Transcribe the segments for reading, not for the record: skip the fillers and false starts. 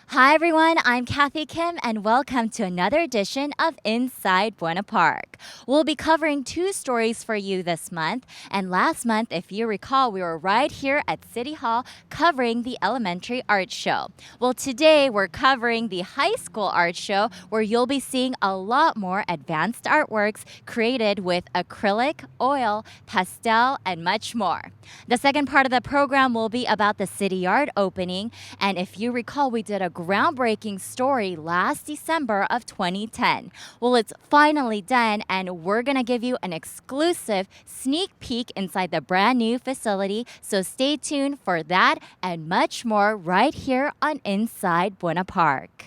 Hi everyone, I'm Kathy Kim and welcome to another edition of Inside Buena Park. We'll be covering two stories for you this month, and last month, if you recall, we were right here at City Hall covering the elementary art show. Well, today we're covering the high school art show where you'll be seeing a lot more advanced artworks created with acrylic, oil, pastel, and much more. The second part of the program will be about the city yard opening, and if you recall, we did a groundbreaking story last December of 2010. Well, it's finally done, and we're going to give you an exclusive sneak peek inside the brand new facility. So stay tuned for that and much more right here on Inside Buena Park.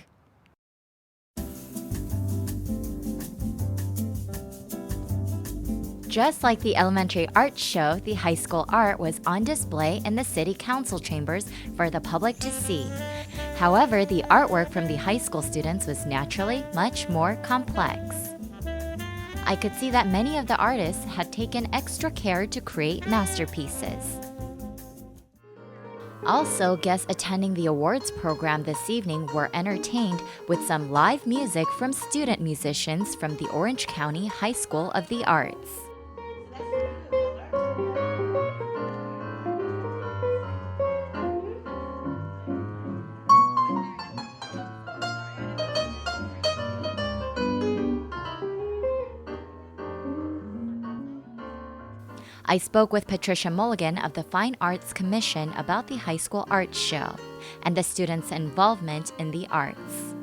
Just like the elementary art show, the high school art was on display in the city council chambers for the public to see. However, the artwork from the high school students was naturally much more complex. I could see that many of the artists had taken extra care to create masterpieces. Also, guests attending the awards program this evening were entertained with some live music from student musicians from the Orange County High School of the Arts. I spoke with Patricia Mulligan of the Fine Arts Commission about the high school art show and the students' involvement in the arts.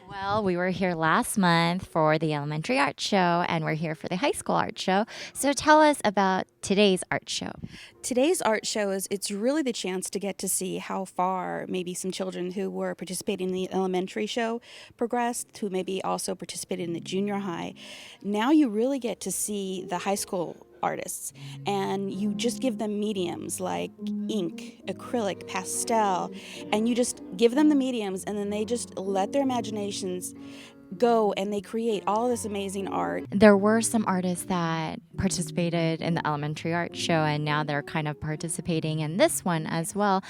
Well, we were here last month for the elementary art show, and we're here for the high school art show. So tell us about today's art show. Today's art show it's really the chance to get to see how far maybe some children who were participating in the elementary show progressed, who maybe also participated in the junior high. Now you really get to see the high school artists, and you just give them mediums like ink, acrylic, pastel, and you just give them the mediums, and then they just let their imaginations go and they create all this amazing art. There were some artists that participated in the elementary art show, and now they're kind of participating in this one as well.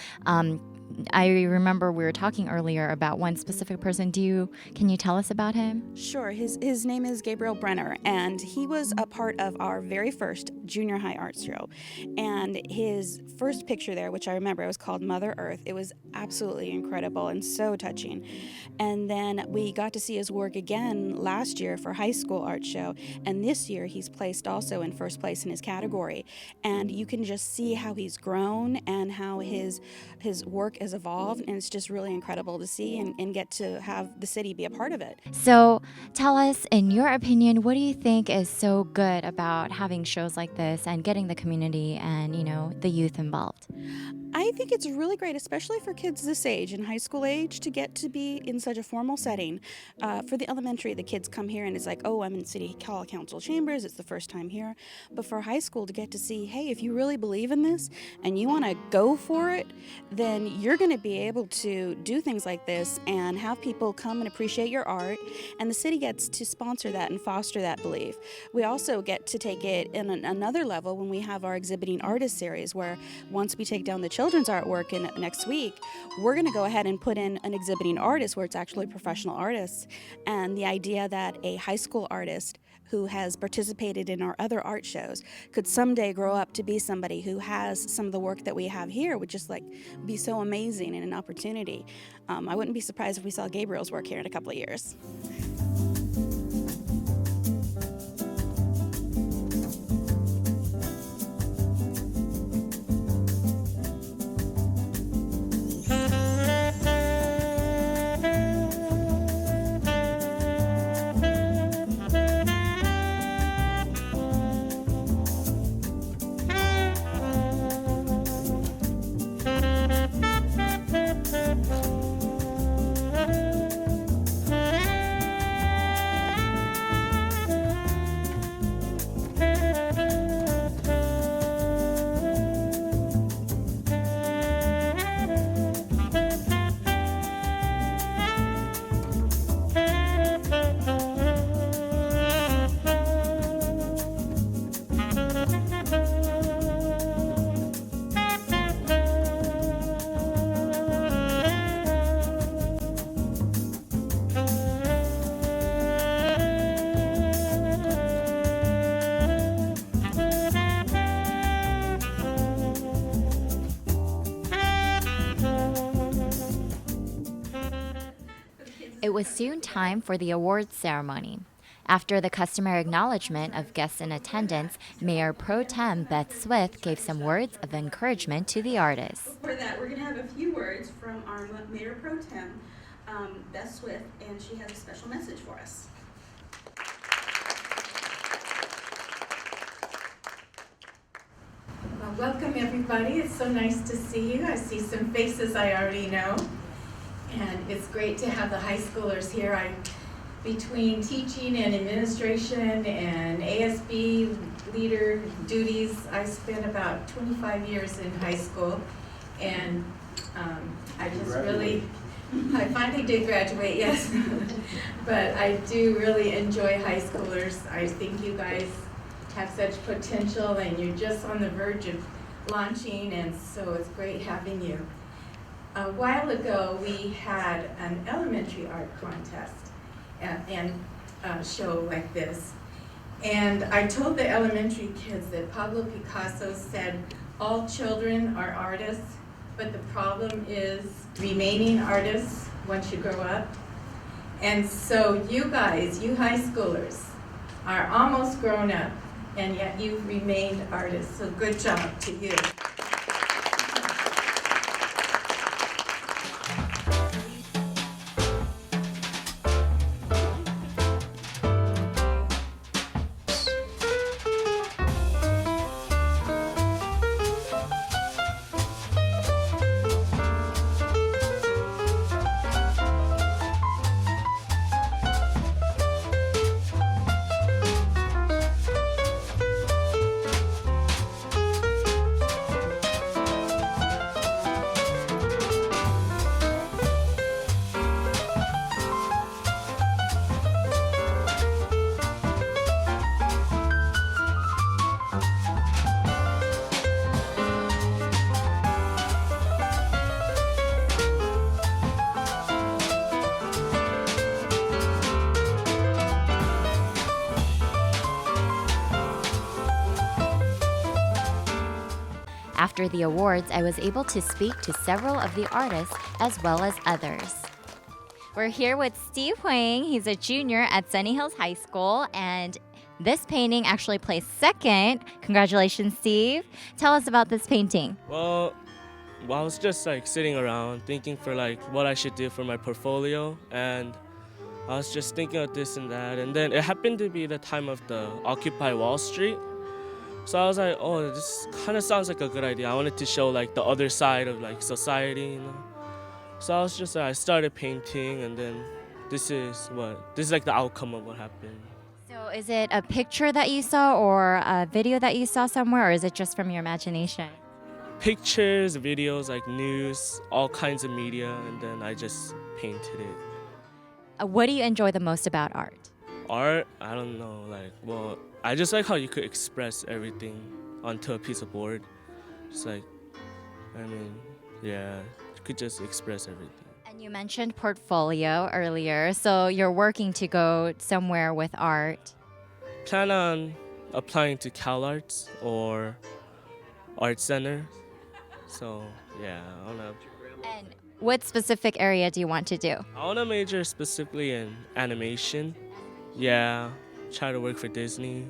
I remember we were talking earlier about one specific person. Can you tell us about him? Sure. His name is Gabriel Brenner, and he was a part of our very first junior high art show. And his first picture there, which I remember, it was called Mother Earth. It was absolutely incredible and so touching. And then we got to see his work again last year for high school art show, and this year he's placed also in first place in his category. And you can just see how he's grown and how his work has evolved, and it's just really incredible to see and get to have the city be a part of it. So tell us, in your opinion, what do you think is so good about having shows like this and getting the community and, the youth involved? I think it's really great, especially for kids this age, in high school age, to get to be in such a formal setting. For the elementary, the kids come here and it's like, oh, I'm in City Hall Council chambers, it's the first time here. But for high school, to get to see, hey, if you really believe in this and you want to go for it, then you're going to be able to do things like this and have people come and appreciate your art, and the city gets to sponsor that and foster that belief. We also get to take it in another level when we have our exhibiting artist series, where once we take down the children's artwork next week, we're going to go ahead and put in an exhibiting artist where it's actually professional artists. And the idea that a high school artist who has participated in our other art shows could someday grow up to be somebody who has some of the work that we have here would just be so amazing and an opportunity. I wouldn't be surprised if we saw Gabriel's work here in a couple of years. It was soon time for the awards ceremony. After the customary acknowledgement of guests in attendance, Mayor Pro Tem Beth Swift gave some words of encouragement to the artists. For that, we're going to have a few words from our Mayor Pro Tem, Beth Swift, and she has a special message for us. Well, welcome everybody. It's so nice to see you. I see some faces I already know. And it's great to have the high schoolers here. Between teaching and administration and ASB leader duties, I spent about 25 years in high school. And I finally did graduate, yes. But I do really enjoy high schoolers. I think you guys have such potential and you're just on the verge of launching, and so it's great having you. A while ago we had an elementary art contest and show like this, and I told the elementary kids that Pablo Picasso said all children are artists, but the problem is remaining artists once you grow up. And so you guys, you high schoolers, are almost grown up, and yet you've remained artists, so good job to you. After the awards, I was able to speak to several of the artists as well as others. We're here with Steve Huang. He's a junior at Sunny Hills High School, and this painting actually placed second. Congratulations, Steve. Tell us about this painting. Well, I was just sitting around thinking for what I should do for my portfolio, and I was just thinking of this and that, and then it happened to be the time of the Occupy Wall Street. So I was like, oh, this kind of sounds like a good idea. I wanted to show the other side of society, So I started painting, and then this is the outcome of what happened. So is it a picture that you saw or a video that you saw somewhere, or is it just from your imagination? Pictures, videos, news, all kinds of media, and then I just painted it. What do you enjoy the most about art? Art, I don't know, I just like how you could express everything onto a piece of board. You could just express everything. And you mentioned portfolio earlier, so you're working to go somewhere with art. Plan on applying to CalArts or Art Center. So, yeah, I want to. And what specific area do you want to do? I want to major specifically in animation. Yeah, try to work for Disney.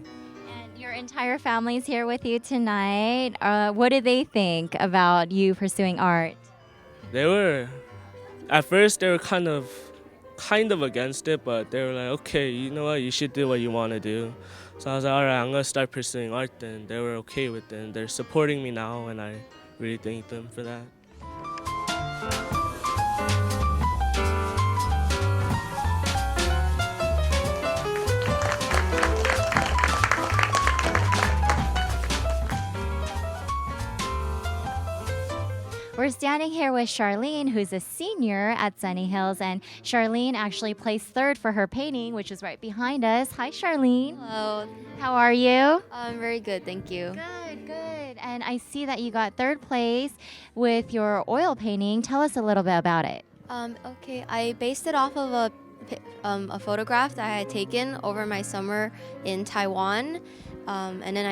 And your entire family's here with you tonight. What do they think about you pursuing art? At first they were kind of against it, but they were like, okay, you know what, you should do what you want to do. So I was like, all right, I'm going to start pursuing art then. They were okay with it, and they're supporting me now, and I really thank them for that. We're standing here with Charlene, who's a senior at Sunny Hills, and Charlene actually placed third for her painting, which is right behind us. Hi, Charlene. Hello. How are you? I'm very good, thank you. Good, good. And I see that you got third place with your oil painting. Tell us a little bit about it. Okay, I based it off of a photograph that I had taken over my summer in Taiwan, and then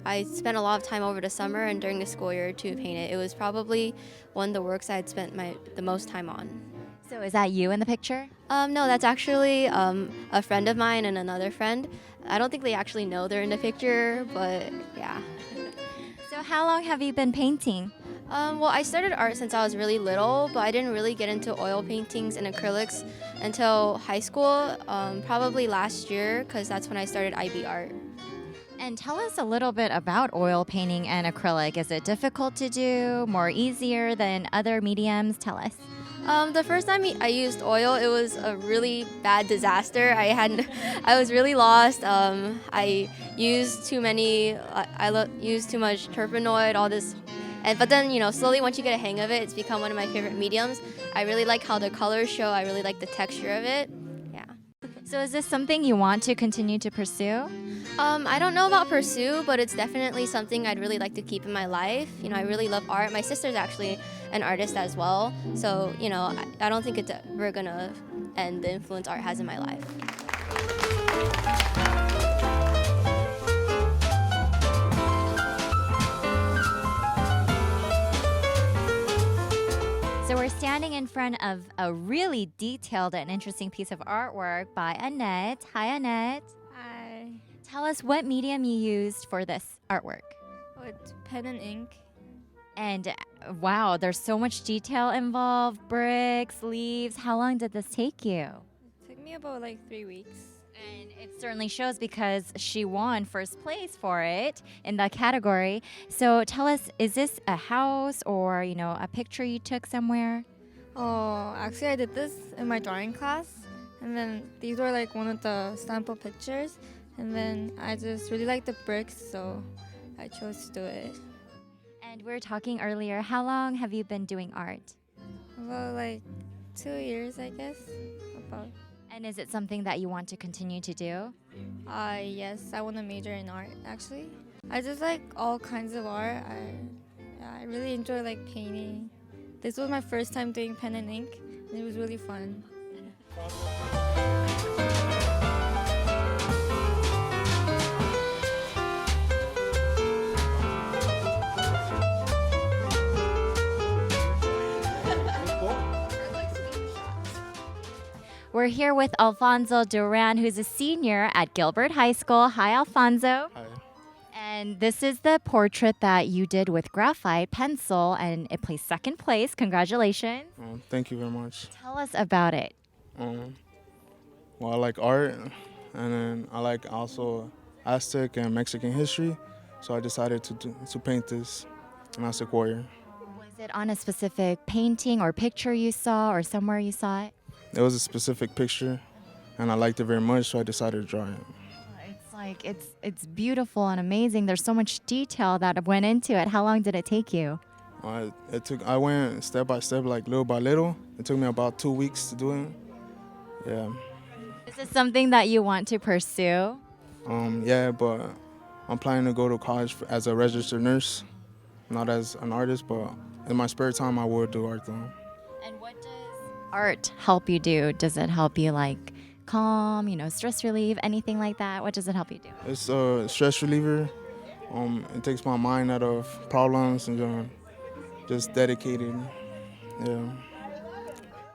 I spent a lot of time over the summer and during the school year to paint it. It was probably one of the works I had spent the most time on. So is that you in the picture? No, that's actually a friend of mine and another friend. I don't think they actually know they're in the picture, but yeah. So how long have you been painting? Well, I started art since I was really little, but I didn't really get into oil paintings and acrylics until high school, probably last year, because that's when I started IB art. And tell us a little bit about oil painting and acrylic. Is it difficult to do, more easier than other mediums? Tell us. The first time I used oil, it was a really bad disaster. I was really lost. I used too many. Used too much terpenoid. All this, but then slowly once you get a hang of it, it's become one of my favorite mediums. I really like how the colors show. I really like the texture of it. Yeah. So is this something you want to continue to pursue? I don't know about pursue, but it's definitely something I'd really like to keep in my life. I really love art. My sister's actually an artist as well. So, I don't think it's ever gonna end the influence art has in my life. So we're standing in front of a really detailed and interesting piece of artwork by Annette. Hi, Annette. Hi. Tell us what medium you used for this artwork. Oh, it's pen and ink. And wow, there's so much detail involved. Bricks, leaves. How long did this take you? It took me about like 3 weeks. And it certainly shows because she won first place for it in the category. So tell us, is this a house or, a picture you took somewhere? Oh, actually I did this in my drawing class. And then these were like one of the sample pictures. And then I just really liked the bricks, so I chose to do it. And we were talking earlier, how long have you been doing art? About like 2 years, I guess. About. And is it something that you want to continue to do? Yes, I want to major in art actually. I just like all kinds of art. I really enjoy like painting. This was my first time doing pen and ink, and it was really fun. We're here with Alfonso Duran, who's a senior at Gilbert High School. Hi, Alfonso. Hi. And this is the portrait that you did with graphite pencil, and it placed second place. Congratulations. Thank you very much. Tell us about it. Well, I like art, and then I like also Aztec and Mexican history, so I decided to paint this an Aztec warrior. Was it on a specific painting or picture you saw or somewhere you saw it? It was a specific picture, and I liked it very much, so I decided to draw it. It's like it's beautiful and amazing. There's so much detail that went into it. How long did it take you? I went step by step, like little by little. It took me about 2 weeks to do it. Yeah. Is this something that you want to pursue? Yeah, but I'm planning to go to college as a registered nurse, not as an artist, but in my spare time I will do art though. And what does art help you do? Does it help you like calm, stress relief, anything like that? What does it help you do? It's a stress reliever. It takes my mind out of problems and just dedicated. Yeah.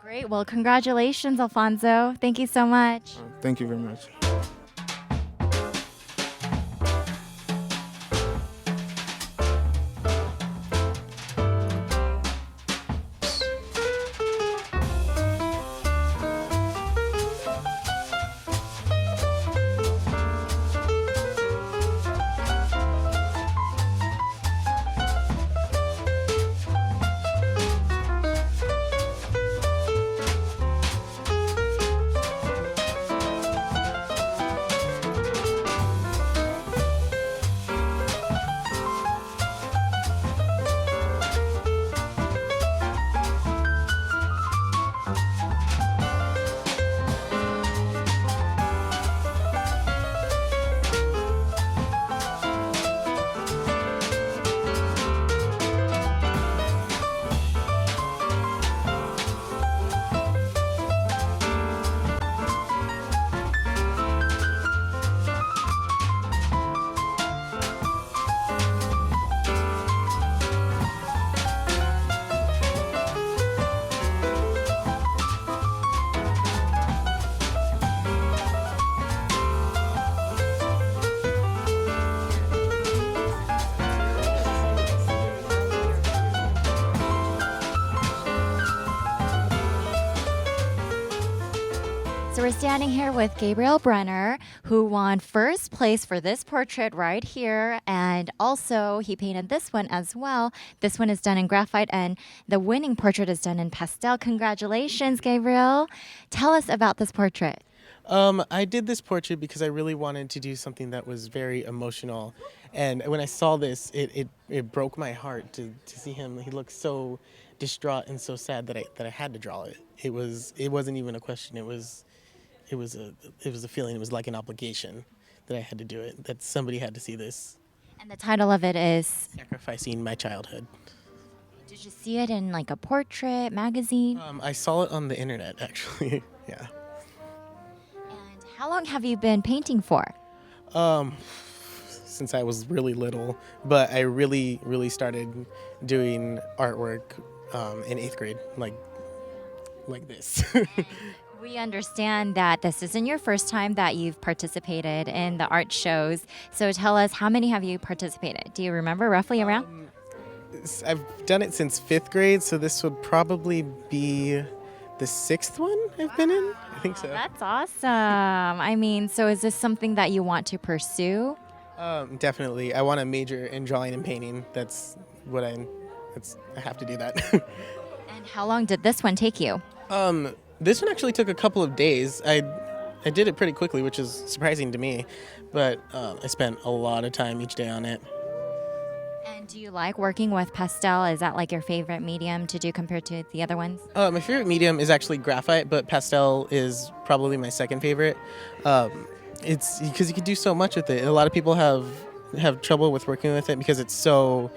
Great. Well, congratulations, Alfonso. Thank you so much. Thank you very much. So we're standing here with Gabriel Brenner, who won first place for this portrait right here. And also, he painted this one as well. This one is done in graphite, and the winning portrait is done in pastel. Congratulations, Gabriel. Tell us about this portrait. I did this portrait because I really wanted to do something that was very emotional. And when I saw this, it broke my heart to see him. He looked so distraught and so sad that I had to draw it. It wasn't even a question. It was a feeling. It was like an obligation that I had to do it. That somebody had to see this. And the title of it is? Sacrificing my childhood. Did you see it in like a portrait magazine? I saw it on the internet, actually. Yeah. And how long have you been painting for? Since I was really little, but I really started doing artwork in 8th grade, like this. We understand that this isn't your first time that you've participated in the art shows. So tell us, how many have you participated? Do you remember roughly around? I've done it since 5th grade, so this would probably be the 6th one I've been in. I think so. That's awesome. I mean, so is this something that you want to pursue? Definitely. I want to major in drawing and painting. That's what I have to do that. And how long did this one take you? This one actually took a couple of days. I did it pretty quickly, which is surprising to me, but I spent a lot of time each day on it. And do you like working with pastel? Is that like your favorite medium to do compared to the other ones? My favorite medium is actually graphite, but pastel is probably my second favorite. It's because you can do so much with it. A lot of people have trouble with working with it because it's so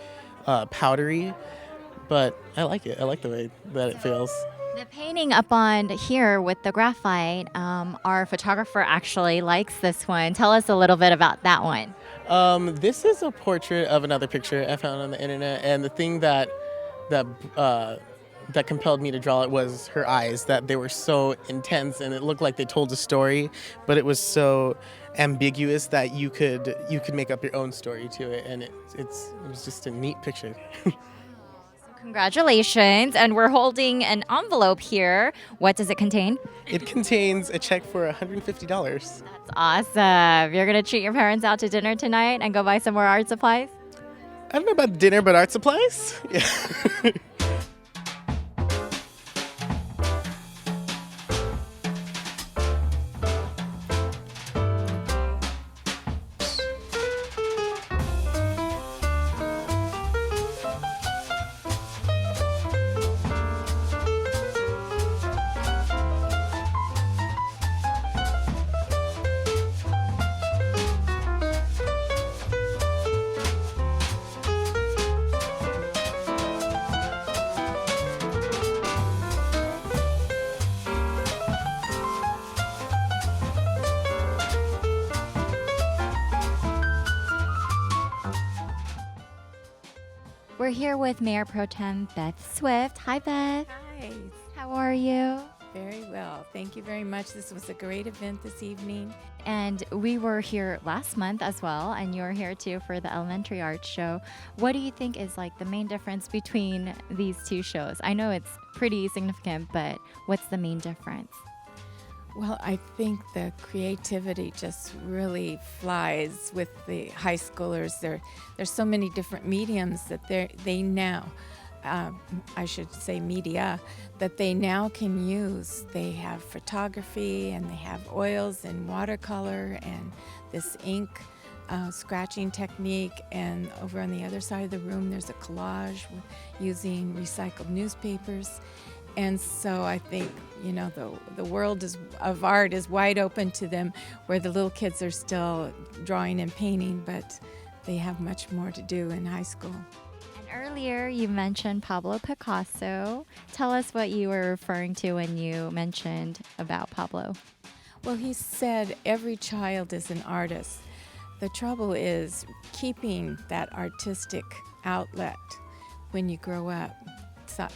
powdery, but I like it. I like the way that it feels. The painting up on here with the graphite, our photographer actually likes this one. Tell us a little bit about that one. This is a portrait of another picture I found on the internet, and the thing that compelled me to draw it was her eyes. That they were so intense, and it looked like they told a story, but it was so ambiguous that you could make up your own story to it, and it was just a neat picture. Congratulations. And we're holding an envelope here. What does it contain? It contains a check for $150. That's awesome. You're going to treat your parents out to dinner tonight and go buy some more art supplies? I don't know about dinner, but art supplies? Yeah. We're here with Mayor Pro Tem Beth Swift. Hi, Beth. Hi. How are you? Very well. Thank you very much. This was a great event this evening. And we were here last month as well, and you're here too for the elementary art show. What do you think is like the main difference between these two shows? I know it's pretty significant, but what's the main difference? Well, I think the creativity just really flies with the high schoolers. There's so many different mediums that they now, I should say media, that they now can use. They have photography, and they have oils and watercolor and this ink scratching technique. And over on the other side of the room, there's a collage using recycled newspapers. And so I think, the world of art is wide open to them, where the little kids are still drawing and painting, but they have much more to do in high school. And earlier you mentioned Pablo Picasso. Tell us what you were referring to when you mentioned about Pablo. Well, he said every child is an artist. The trouble is keeping that artistic outlet when you grow up.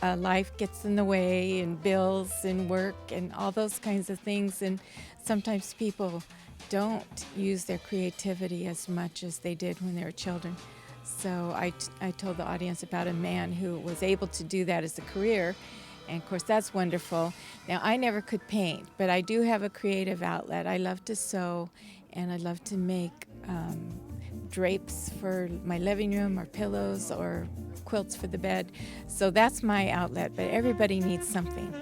Life gets in the way, and bills and work and all those kinds of things, and sometimes people don't use their creativity as much as they did when they were children. So I told the audience about a man who was able to do that as a career, And of course, that's wonderful. Now, I never could paint, but I do have a creative outlet. I love to sew, and I love to make drapes for my living room, or pillows, or quilts for the bed. So that's my outlet, but everybody needs something.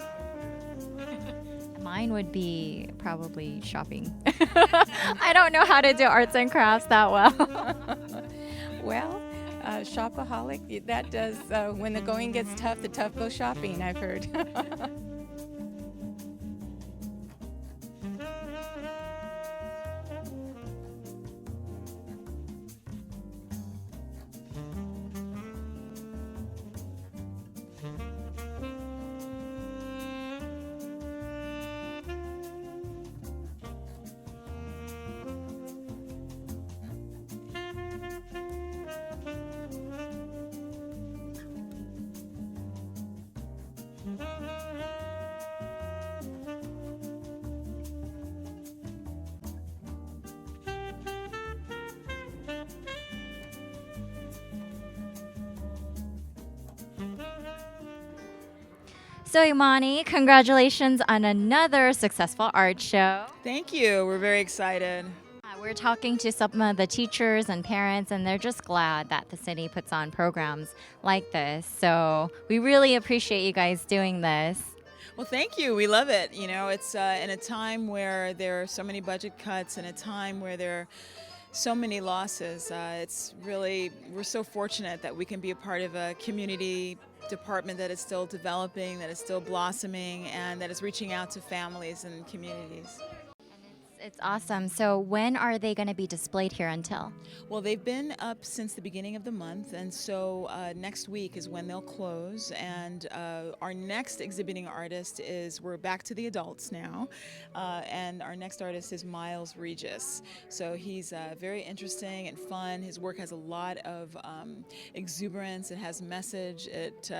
Mine would be probably shopping. I don't know how to do arts and crafts that well. Well, shopaholic, that does, when the going gets tough, the tough go shopping, I've heard. So, Imani, congratulations on another successful art show. Thank you. We're very excited. We're talking to some of the teachers and parents, and they're just glad that the city puts on programs like this. So we really appreciate you guys doing this. Well, thank you. We love it. You know, it's in a time where there are so many budget cuts, in a time where there are so many losses. It's really, we're so fortunate that we can be a part of a community department that is still developing, that is still blossoming, and that is reaching out to families and communities. It's awesome. So when are they going to be displayed here until? Well, they've been up since the beginning of the month, and so next week is when they'll close. And our next exhibiting artist is, we're back to the adults now, and our next artist is Myles Regis. So he's very interesting and fun. His work has a lot of exuberance. It has message. It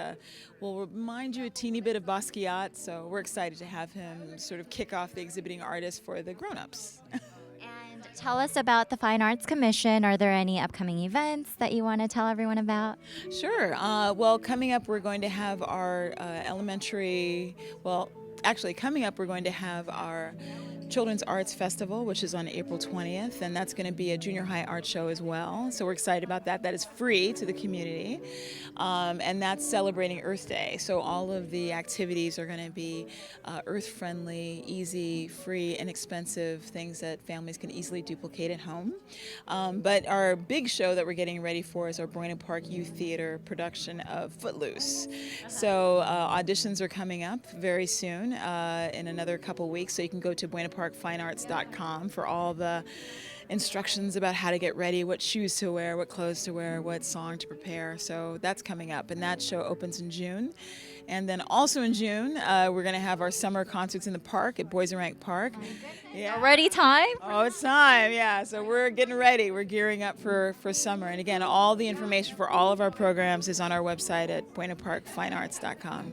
will remind you a teeny bit of Basquiat. So we're excited to have him sort of kick off the exhibiting artist for the grown-ups. And tell us about the Fine Arts Commission. Are there any upcoming events that you want to tell everyone about? Sure. Well, coming up, we're going to have our coming up, we're going to have our Children's Arts Festival, which is on April 20th, and that's going to be a junior high art show as well. So we're excited about that. That is free to the community, and that's celebrating Earth Day. So all of the activities are going to be earth-friendly, easy, free, inexpensive, things that families can easily duplicate at home. But our big show that we're getting ready for is our Buena Park Youth Theater production of Footloose. So auditions are coming up very soon, in another couple weeks, so you can go to buenaparkfinearts.com for all the instructions about how to get ready, what shoes to wear, what clothes to wear, what song to prepare. So that's coming up, and that show opens in June. And then also in June, we're going to have our summer concerts in the park at Boiserank Park. Yeah. Already time? Oh, it's time, yeah. So we're getting ready. We're gearing up for summer. And again, all the information for all of our programs is on our website at buenaparkfinearts.com.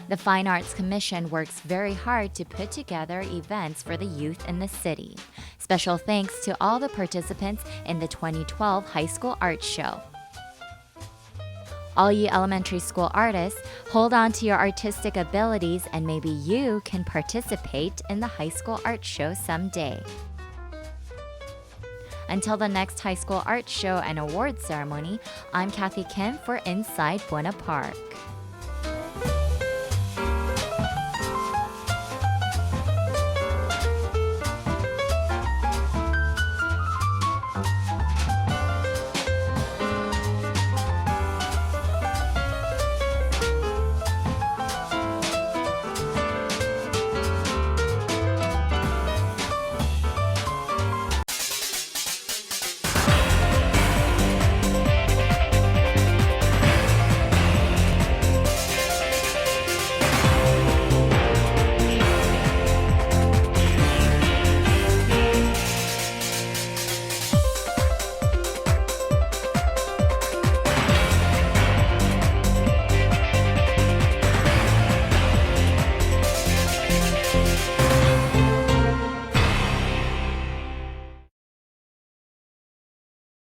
The Fine Arts Commission works very hard to put together events for the youth in the city. Special thanks to all the participants in the 2012 High School Art Show. All you elementary school artists, hold on to your artistic abilities, and maybe you can participate in the High School Art Show someday. Until the next High School Art Show and Awards ceremony, I'm Kathy Kim for Inside Buena Park.